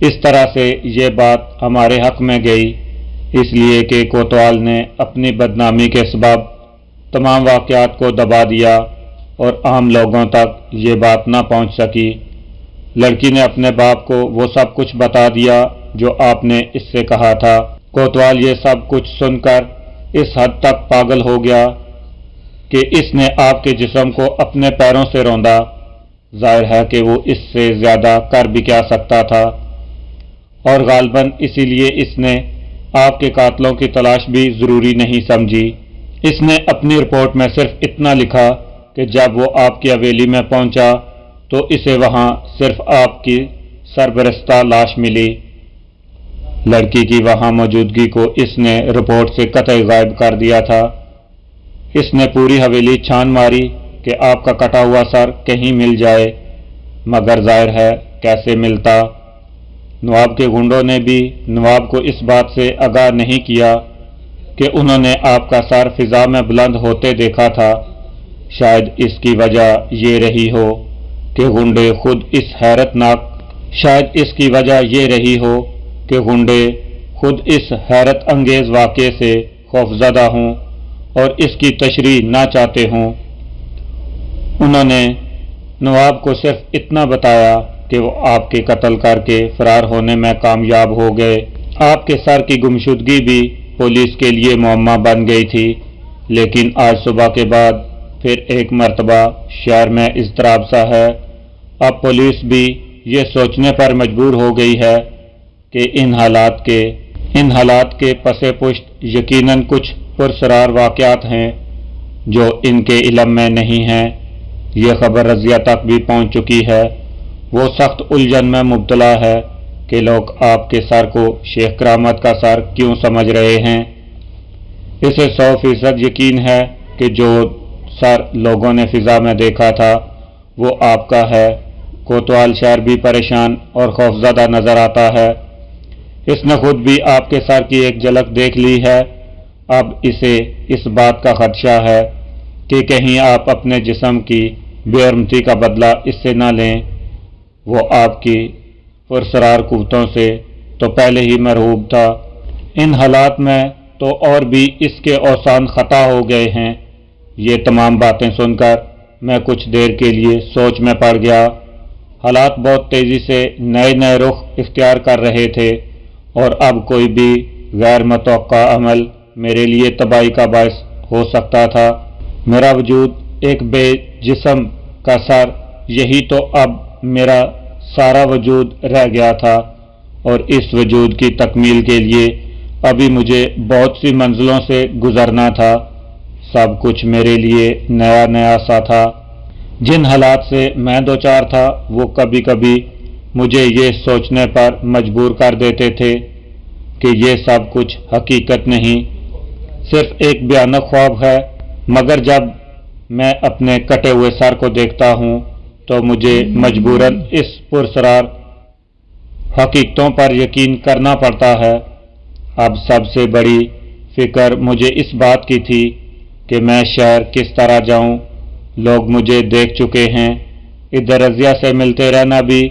اس طرح سے یہ بات ہمارے حق میں گئی، اس لیے کہ کوتوال نے اپنی بدنامی کے سبب تمام واقعات کو دبا دیا اور عام لوگوں تک یہ بات نہ پہنچ سکی۔ لڑکی نے اپنے باپ کو وہ سب کچھ بتا دیا جو آپ نے اس سے کہا تھا۔ کوتوال یہ سب کچھ سن کر اس حد تک پاگل ہو گیا کہ اس نے آپ کے جسم کو اپنے پیروں سے روندا۔ ظاہر ہے کہ وہ اس سے زیادہ کر بھی کیا سکتا تھا، اور غالباً اسی لیے اس نے آپ کے قاتلوں کی تلاش بھی ضروری نہیں سمجھی۔ اس نے اپنی رپورٹ میں صرف اتنا لکھا کہ جب وہ آپ کی حویلی میں پہنچا تو اسے وہاں صرف آپ کی سربرستہ لاش ملی۔ لڑکی کی وہاں موجودگی کو اس نے رپورٹ سے قطعی غائب کر دیا تھا۔ اس نے پوری حویلی چھان ماری کہ آپ کا کٹا ہوا سر کہیں مل جائے، مگر ظاہر ہے کیسے ملتا۔ نواب کے گنڈوں نے بھی نواب کو اس بات سے آگاہ نہیں کیا کہ انہوں نے آپ کا سر فضا میں بلند ہوتے دیکھا تھا۔ شاید اس کی وجہ یہ رہی ہو کہ گنڈے خود اس حیرت انگیز واقعے سے خوفزدہ ہوں اور اس کی تشریح نہ چاہتے ہوں۔ انہوں نے نواب کو صرف اتنا بتایا کہ وہ آپ کے قتل کر کے فرار ہونے میں کامیاب ہو گئے۔ آپ کے سر کی گمشدگی بھی پولیس کے لیے معمہ بن گئی تھی، لیکن آج صبح کے بعد پھر ایک مرتبہ شہر میں اضطراب سا ہے۔ اب پولیس بھی یہ سوچنے پر مجبور ہو گئی ہے کہ ان حالات کے پس پشت یقیناً کچھ پرسرار واقعات ہیں جو ان کے علم میں نہیں ہیں۔ یہ خبر رضیہ تک بھی پہنچ چکی ہے۔ وہ سخت الجھن میں مبتلا ہے کہ لوگ آپ کے سر کو شیخ کرامت کا سر کیوں سمجھ رہے ہیں۔ اسے 100% یقین ہے کہ جو سر لوگوں نے فضا میں دیکھا تھا وہ آپ کا ہے۔ کوتوال شہر بھی پریشان اور خوفزدہ نظر آتا ہے۔ اس نے خود بھی آپ کے سر کی ایک جھلک دیکھ لی ہے۔ اب اسے اس بات کا خدشہ ہے کہ کہیں آپ اپنے جسم کی بے حرمتی کا بدلہ اس سے نہ لیں۔ وہ آپ کی پرسرار قوتوں سے تو پہلے ہی مرعوب تھا، ان حالات میں تو اور بھی اس کے اوسان خطا ہو گئے ہیں۔ یہ تمام باتیں سن کر میں کچھ دیر کے لیے سوچ میں پڑ گیا۔ حالات بہت تیزی سے نئے رخ اختیار کر رہے تھے اور اب کوئی بھی غیر متوقع عمل میرے لیے تباہی کا باعث ہو سکتا تھا۔ میرا وجود ایک بے جسم کا سر، یہی تو اب میرا سارا وجود رہ گیا تھا، اور اس وجود کی تکمیل کے لیے ابھی مجھے بہت سی منزلوں سے گزرنا تھا۔ سب کچھ میرے لیے نیا سا تھا۔ جن حالات سے میں دوچار تھا وہ کبھی کبھی مجھے یہ سوچنے پر مجبور کر دیتے تھے کہ یہ سب کچھ حقیقت نہیں، صرف ایک بھیانک خواب ہے، مگر جب میں اپنے کٹے ہوئے سر کو دیکھتا ہوں تو مجھے مجبوراً اس پرسرار حقیقتوں پر یقین کرنا پڑتا ہے۔ اب سب سے بڑی فکر مجھے اس بات کی تھی کہ میں شہر کس طرح جاؤں۔ لوگ مجھے دیکھ چکے ہیں، ادھر رضیہ سے ملتے رہنا بھی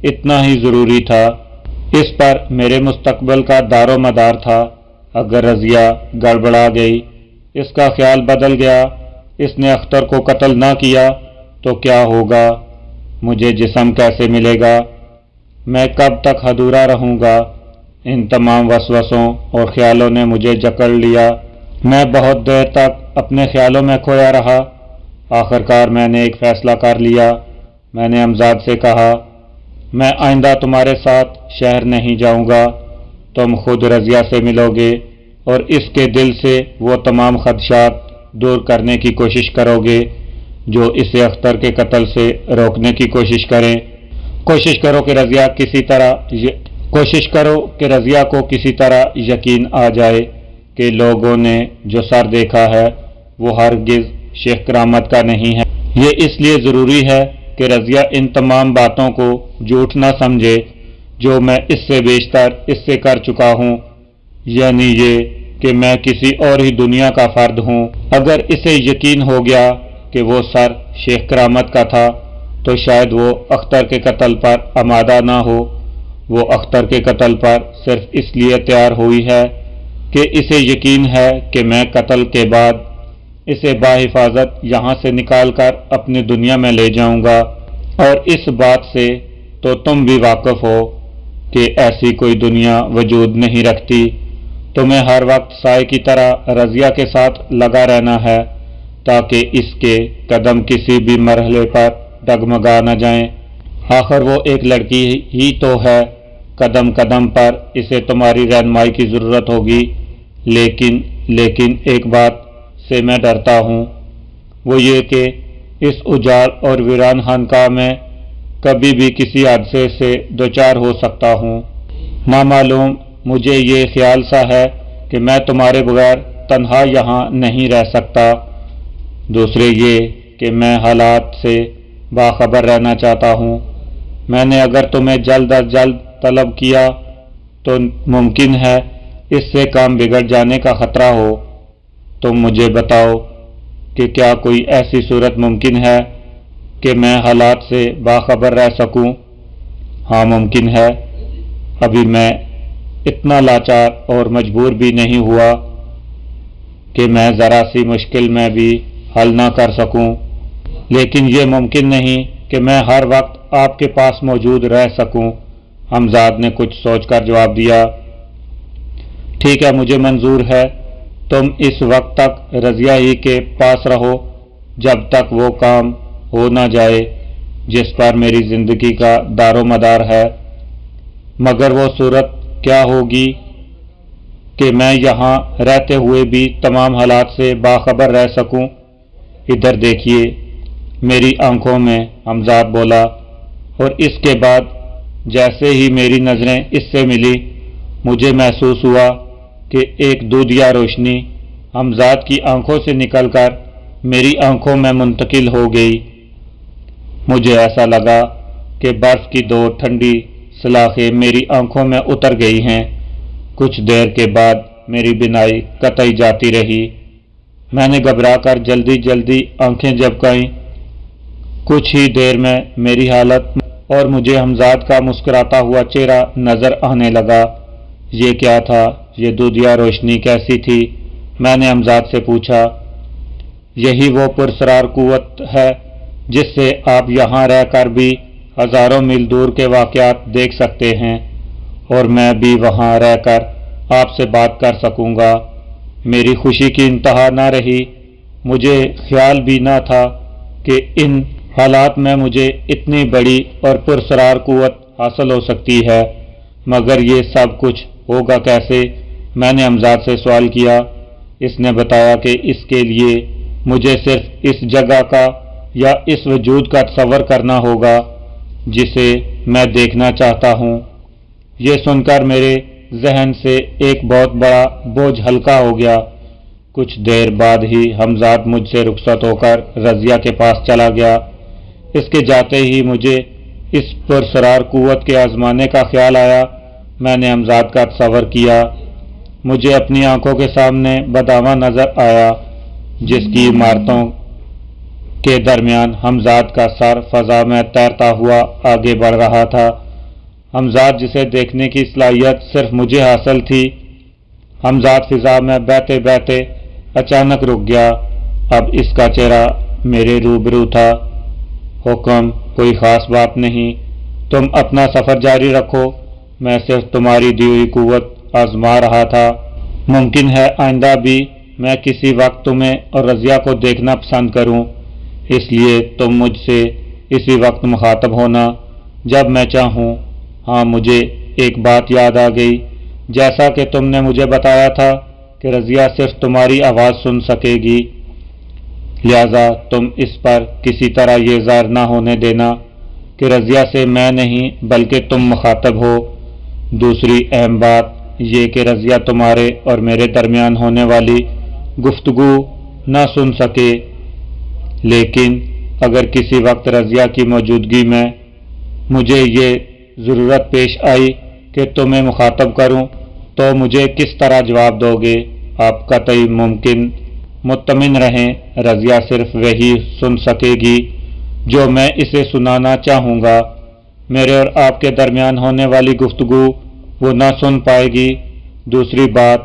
اتنا ہی ضروری تھا۔ اس پر میرے مستقبل کا دار و مدار تھا۔ اگر رضیہ گڑبڑا گئی، اس کا خیال بدل گیا، اس نے اختر کو قتل نہ کیا تو کیا ہوگا؟ مجھے جسم کیسے ملے گا؟ میں کب تک ادھورا رہوں گا؟ ان تمام وسوسوں اور خیالوں نے مجھے جکڑ لیا۔ میں بہت دیر تک اپنے خیالوں میں کھویا رہا۔ آخرکار میں نے ایک فیصلہ کر لیا۔ میں نے امزاد سے کہا، میں آئندہ تمہارے ساتھ شہر نہیں جاؤں گا، تم خود رضیہ سے ملو گے اور اس کے دل سے وہ تمام خدشات دور کرنے کی کوشش کرو گے جو اسے اختر کے قتل سے روکنے کی کوشش کریں۔ کوشش کرو کہ رضیہ کو کسی طرح یقین آ جائے کہ لوگوں نے جو سر دیکھا ہے وہ ہرگز شیخ کرامت کا نہیں ہے۔ یہ اس لیے ضروری ہے کہ رضیہ ان تمام باتوں کو جھوٹ نہ سمجھے جو میں اس سے بیشتر اس سے کر چکا ہوں، یعنی یہ کہ میں کسی اور ہی دنیا کا فرد ہوں۔ اگر اسے یقین ہو گیا کہ وہ سر شیخ کرامت کا تھا تو شاید وہ اختر کے قتل پر آمادہ نہ ہو وہ اختر کے قتل پر صرف اس لیے تیار ہوئی ہے کہ اسے یقین ہے کہ میں قتل کے بعد اسے باحفاظت یہاں سے نکال کر اپنی دنیا میں لے جاؤں گا، اور اس بات سے تو تم بھی واقف ہو کہ ایسی کوئی دنیا وجود نہیں رکھتی۔ تمہیں ہر وقت سائے کی طرح رضیہ کے ساتھ لگا رہنا ہے تاکہ اس کے قدم کسی بھی مرحلے پر ڈگمگا نہ جائیں۔ آخر وہ ایک لڑکی ہی تو ہے، قدم قدم پر اسے تمہاری رہنمائی کی ضرورت ہوگی۔ لیکن ایک بات سے میں ڈرتا ہوں، وہ یہ کہ اس اجاڑ اور ویران خانقاہ میں کبھی بھی کسی حادثے سے دوچار ہو سکتا ہوں۔ نہ معلوم مجھے یہ خیال سا ہے کہ میں تمہارے بغیر تنہا یہاں نہیں رہ سکتا۔ دوسرے یہ کہ میں حالات سے باخبر رہنا چاہتا ہوں۔ میں نے اگر تمہیں جلد از جلد طلب کیا تو ممکن ہے اس سے کام بگڑ جانے کا خطرہ ہو۔ تم مجھے بتاؤ کہ کیا کوئی ایسی صورت ممکن ہے کہ میں حالات سے باخبر رہ سکوں؟ ہاں ممکن ہے۔ ابھی میں اتنا لاچار اور مجبور بھی نہیں ہوا کہ میں ذرا سی مشکل میں بھی حل نہ کر سکوں، لیکن یہ ممکن نہیں کہ میں ہر وقت آپ کے پاس موجود رہ سکوں۔ حمزاد نے کچھ سوچ کر جواب دیا، ٹھیک ہے، مجھے منظور ہے۔ تم اس وقت تک رضیہ ہی کے پاس رہو جب تک وہ کام ہو نہ جائے جس پر میری زندگی کا دار و مدار ہے۔ مگر وہ صورت کیا ہوگی کہ میں یہاں رہتے ہوئے بھی تمام حالات سے باخبر رہ سکوں؟ ادھر دیکھیے میری آنکھوں میں، حمزاد بولا، اور اس کے بعد جیسے ہی میری نظریں اس سے ملی مجھے محسوس ہوا کہ ایک دودھیا روشنی حمزاد کی آنکھوں سے نکل کر میری آنکھوں میں منتقل ہو گئی۔ مجھے ایسا لگا کہ برف کی دو ٹھنڈی سلاخیں میری آنکھوں میں اتر گئی ہیں۔ کچھ دیر کے بعد میری بینائی قطعی جاتی رہی۔ میں نے گھبرا کر جلدی آنکھیں جھپکائیں۔ کچھ ہی دیر میں میری حالت اور مجھے حمزاد کا مسکراتا ہوا چہرہ نظر آنے لگا۔ یہ کیا تھا؟ یہ دودھیا روشنی کیسی تھی؟ میں نے حمزاد سے پوچھا۔ یہی وہ پرسرار قوت ہے جس سے آپ یہاں رہ کر بھی ہزاروں میل دور کے واقعات دیکھ سکتے ہیں، اور میں بھی وہاں رہ کر آپ سے بات کر سکوں گا۔ میری خوشی کی انتہا نہ رہی۔ مجھے خیال بھی نہ تھا کہ ان حالات میں مجھے اتنی بڑی اور پرسرار قوت حاصل ہو سکتی ہے۔ مگر یہ سب کچھ ہوگا کیسے؟ میں نے حمزاد سے سوال کیا۔ اس نے بتایا کہ اس کے لیے مجھے صرف اس جگہ کا یا اس وجود کا تصور کرنا ہوگا جسے میں دیکھنا چاہتا ہوں۔ یہ سن کر میرے ذہن سے ایک بہت بڑا بوجھ ہلکا ہو گیا۔ کچھ دیر بعد ہی حمزاد مجھ سے رخصت ہو کر رضیہ کے پاس چلا گیا۔ اس کے جاتے ہی مجھے اس پرسرار قوت کے آزمانے کا خیال آیا۔ میں نے حمزاد کا تصور کیا۔ مجھے اپنی آنکھوں کے سامنے بداواں نظر آیا جس کی عمارتوں کے درمیان حمزاد کا سر فضا میں تیرتا ہوا آگے بڑھ رہا تھا۔ حمزاد جسے دیکھنے کی صلاحیت صرف مجھے حاصل تھی، حمزاد فضا میں بہتے بہتے اچانک رک گیا۔ اب اس کا چہرہ میرے روبرو تھا۔ حکم، کوئی خاص بات نہیں، تم اپنا سفر جاری رکھو، میں صرف تمہاری دی ہوئی قوت آزما رہا تھا۔ ممکن ہے آئندہ بھی میں کسی وقت تمہیں اور رضیہ کو دیکھنا پسند کروں، اس لیے تم مجھ سے اسی وقت مخاطب ہونا جب میں چاہوں۔ ہاں، مجھے ایک بات یاد آ گئی، جیسا کہ تم نے مجھے بتایا تھا کہ رضیہ صرف تمہاری آواز سن سکے گی، لہذا تم اس پر کسی طرح یہ ظاہر نہ ہونے دینا کہ رضیہ سے میں نہیں بلکہ تم مخاطب ہو۔ دوسری اہم بات یہ کہ رضیہ تمہارے اور میرے درمیان ہونے والی گفتگو نہ سن سکے، لیکن اگر کسی وقت رضیہ کی موجودگی میں مجھے یہ ضرورت پیش آئی کہ تمہیں مخاطب کروں تو مجھے کس طرح جواب دو گے؟ آپ قطعی مطمئن رہیں، رضیہ صرف وہی سن سکے گی جو میں اسے سنانا چاہوں گا۔ میرے اور آپ کے درمیان ہونے والی گفتگو وہ نہ سن پائے گی۔ دوسری بات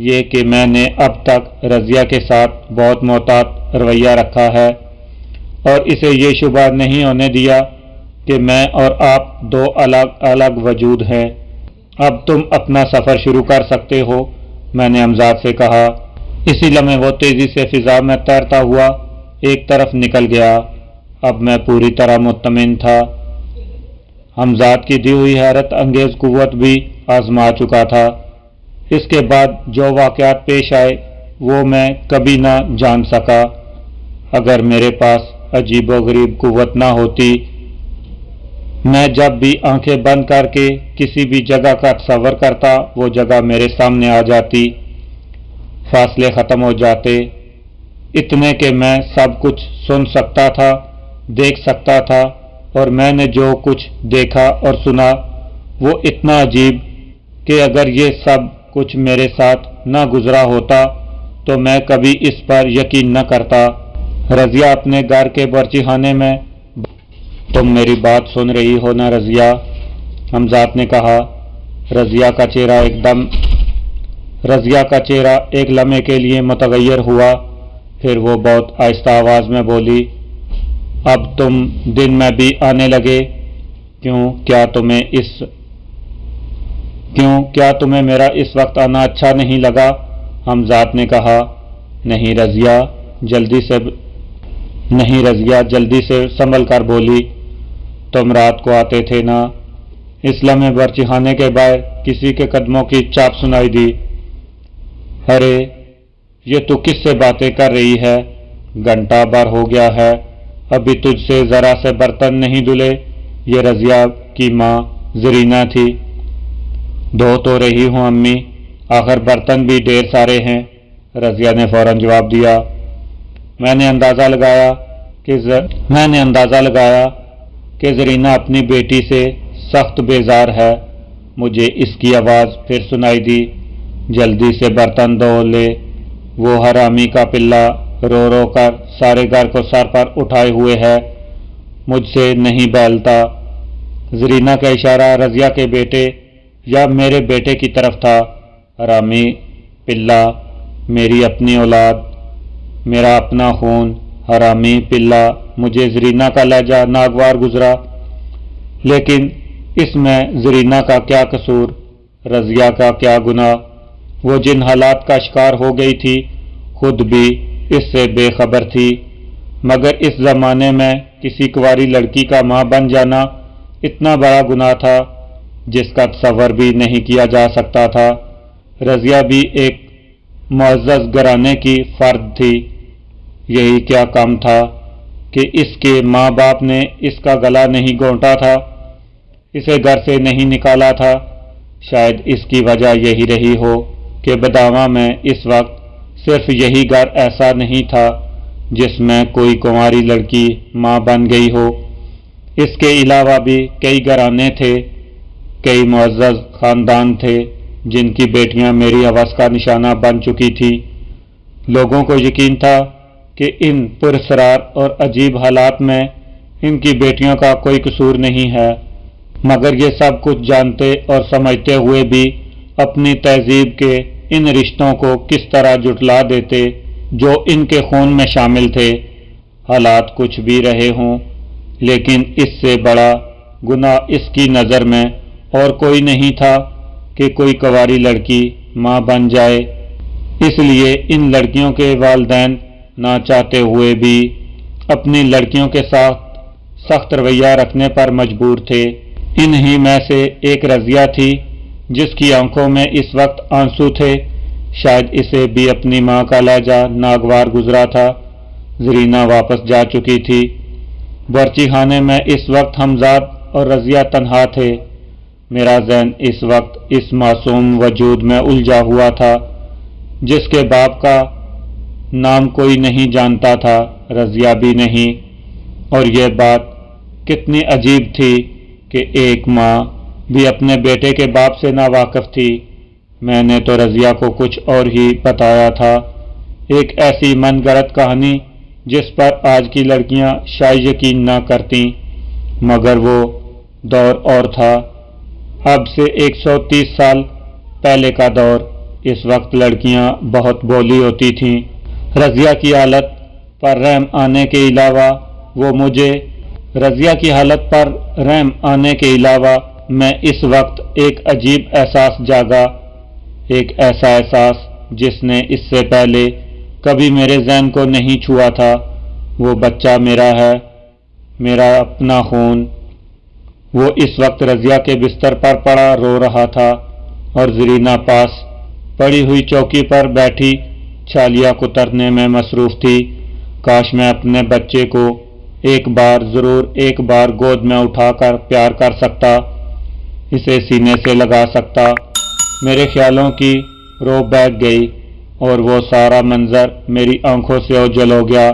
یہ کہ میں نے اب تک رضیہ کے ساتھ بہت محتاط رویہ رکھا ہے اور اسے یہ شبہ نہیں ہونے دیا کہ میں اور آپ دو الگ الگ وجود ہیں۔ اب تم اپنا سفر شروع کر سکتے ہو، میں نے امزاد سے کہا۔ اسی لمحے وہ تیزی سے فضا میں تیرتا ہوا ایک طرف نکل گیا۔ اب میں پوری طرح مطمئن تھا۔ امزاد کی دی ہوئی حیرت انگیز قوت بھی آزما چکا تھا۔ اس کے بعد جو واقعات پیش آئے وہ میں کبھی نہ جان سکا۔ اگر میرے پاس عجیب و غریب قوت نہ ہوتی، میں جب بھی آنکھیں بند کر کے کسی بھی جگہ کا تصور کرتا وہ جگہ میرے سامنے آ جاتی، فاصلے ختم ہو جاتے، اتنے کہ میں سب کچھ سن سکتا تھا، دیکھ سکتا تھا، اور میں نے جو کچھ دیکھا اور سنا وہ اتنا عجیب کہ اگر یہ سب کچھ میرے ساتھ نہ گزرا ہوتا تو میں کبھی اس پر یقین نہ کرتا۔ رضیہ اپنے گھر کے باورچی خانے میں۔ تم میری بات سن رہی ہو نا رضیہ؟ امزاد نے کہا۔ رضیہ کا چہرہ ایک لمحے کے لیے متغیر ہوا، پھر وہ بہت آہستہ آواز میں بولی، اب تم دن میں بھی آنے لگے؟ کیا تمہیں میرا اس وقت آنا اچھا نہیں لگا؟ امزاد نے کہا۔ نہیں رضیہ جلدی سے سنبھل کر بولی، تم رات کو آتے تھے نا؟ اس لمحے باورچی خانے کے باہر کسی کے قدموں کی چاپ سنائی دی۔ ارے یہ تو کس سے باتیں کر رہی ہے؟ گھنٹہ بھر ہو گیا ہے، ابھی تجھ سے ذرا سے برتن نہیں دھلے؟ یہ رضیہ کی ماں زرینہ تھی۔ دھو تو رہی ہوں امی، آخر برتن بھی ڈھیر سارے ہیں، رضیہ نے فوراً جواب دیا۔ میں نے اندازہ لگایا کہ زرینہ اپنی بیٹی سے سخت بیزار ہے۔ مجھے اس کی آواز پھر سنائی دی، جلدی سے برتن دھو لے، وہ حرامی کا پلہ رو رو کر سارے گھر کو سر پر اٹھائے ہوئے ہے، مجھ سے نہیں بہلتا۔ زرینہ کا اشارہ رضیہ کے بیٹے یا میرے بیٹے کی طرف تھا۔ حرامی پلہ، میری اپنی اولاد، میرا اپنا خون، حرامی پلہ، مجھے زرینہ کا لہجہ ناگوار گزرا، لیکن اس میں زرینہ کا کیا قصور، رضیہ کا کیا گناہ؟ وہ جن حالات کا شکار ہو گئی تھی خود بھی اس سے بے خبر تھی، مگر اس زمانے میں کسی کنواری لڑکی کا ماں بن جانا اتنا بڑا گناہ تھا جس کا تصور بھی نہیں کیا جا سکتا تھا۔ رضیہ بھی ایک معزز گھرانے کی فرد تھی، یہی کیا کام تھا کہ اس کے ماں باپ نے اس کا گلا نہیں گھونٹا تھا، اسے گھر سے نہیں نکالا تھا۔ شاید اس کی وجہ یہی رہی ہو کہ بداواں میں اس وقت صرف یہی گھر ایسا نہیں تھا جس میں کوئی کنواری لڑکی ماں بن گئی ہو، اس کے علاوہ بھی کئی گھرانے تھے، کئی معزز خاندان تھے جن کی بیٹیاں میری ہوس کا نشانہ بن چکی تھی۔ لوگوں کو یقین تھا کہ ان پراسرار اور عجیب حالات میں ان کی بیٹیوں کا کوئی قصور نہیں ہے، مگر یہ سب کچھ جانتے اور سمجھتے ہوئے بھی اپنی تہذیب کے ان رشتوں کو کس طرح جھٹلا دیتے جو ان کے خون میں شامل تھے۔ حالات کچھ بھی رہے ہوں، لیکن اس سے بڑا گناہ اس کی نظر میں اور کوئی نہیں تھا کہ کوئی کنواری لڑکی ماں بن جائے۔ اس لیے ان لڑکیوں کے والدین نہ چاہتے ہوئے بھی اپنی لڑکیوں کے ساتھ سخت رویہ رکھنے پر مجبور تھے۔ انہی میں سے ایک رضیہ تھی جس کی آنکھوں میں اس وقت آنسو تھے، شاید اسے بھی اپنی ماں کا لہجہ ناگوار گزرا تھا۔ زرینہ واپس جا چکی تھی۔ باورچی خانے میں اس وقت حمزاد اور رضیہ تنہا تھے۔ میرا ذہن اس وقت اس معصوم وجود میں الجھا ہوا تھا جس کے باپ کا نام کوئی نہیں جانتا تھا، رضیہ بھی نہیں، اور یہ بات کتنی عجیب تھی کہ ایک ماں بھی اپنے بیٹے کے باپ سے ناواقف تھی۔ میں نے تو رضیہ کو کچھ اور ہی بتایا تھا، ایک ایسی من گڑت کہانی جس پر آج کی لڑکیاں شاید یقین نہ کرتیں، مگر وہ دور اور تھا، اب سے 130 سال پہلے کا دور۔ اس وقت لڑکیاں بہت بولی ہوتی تھیں۔ رضیہ کی حالت پر رحم آنے کے علاوہ میں اس وقت ایک عجیب احساس جاگا، ایک ایسا احساس جس نے اس سے پہلے کبھی میرے ذہن کو نہیں چھوا تھا۔ وہ بچہ میرا ہے، میرا اپنا خون۔ وہ اس وقت رضیہ کے بستر پر پڑا رو رہا تھا اور زرینہ پاس پڑی ہوئی چوکی پر بیٹھی چھالیاں کترنے میں مصروف تھی۔ کاش میں اپنے بچے کو ضرور ایک بار گود میں اٹھا کر پیار کر سکتا، اسے سینے سے لگا سکتا۔ میرے خیالوں کی رو بیٹھ گئی اور وہ سارا منظر میری آنکھوں سے اوجھل ہو گیا۔